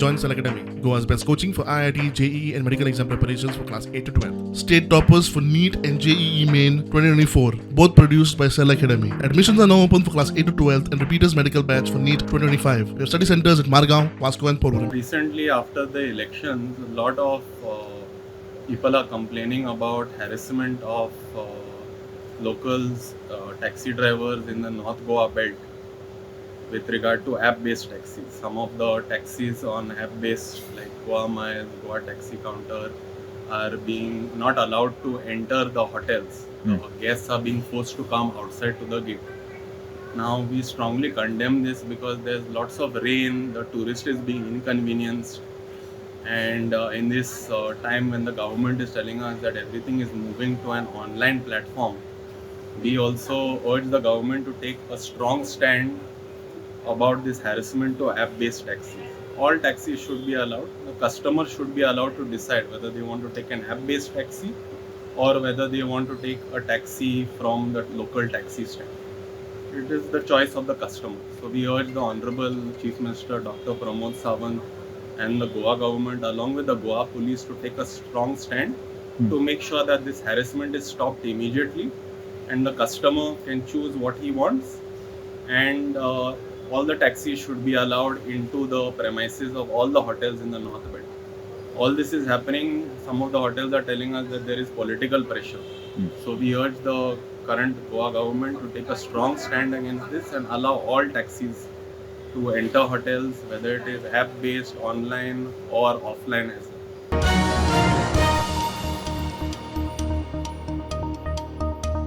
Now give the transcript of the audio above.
Join Cell Academy, Goa's best coaching for IIT, JEE and medical exam preparations for class 8 to 12. State toppers for NEET and JEE Main 2024, both produced by Cell Academy. Admissions are now open for class 8 to 12 and repeaters medical batch for NEET 2025. We have study centers at Margao, Vasco and Porvorim. Recently, after the elections, a lot of people are complaining about harassment of locals, taxi drivers in the North Goa belt with regard to app-based taxis. Some of the taxis on app-based like Goa Miles, Goa Taxi Counter are being not allowed to enter the hotels. Guests are being forced to come outside to the gate. Now we strongly condemn this because there's lots of rain, the tourist is being inconvenienced, and in this time when the government is telling us that everything is moving to an online platform, we also urge the government to take a strong stand about this harassment to app-based taxis. All taxis should be allowed. The customer should be allowed to decide whether they want to take an app-based taxi or whether they want to take a taxi from the local taxi stand. It is the choice of the customer. So we urge the Honorable Chief Minister Dr. Pramod Sawant and the Goa government along with the Goa police to take a strong stand to make sure that this harassment is stopped immediately and the customer can choose what he wants, and all the taxis should be allowed into the premises of all the hotels in the North Belt. All this is happening. Some of the hotels are telling us that there is political pressure. So we urge the current Goa government to take a strong stand against this and allow all taxis to enter hotels, whether it is app-based, online or offline as well.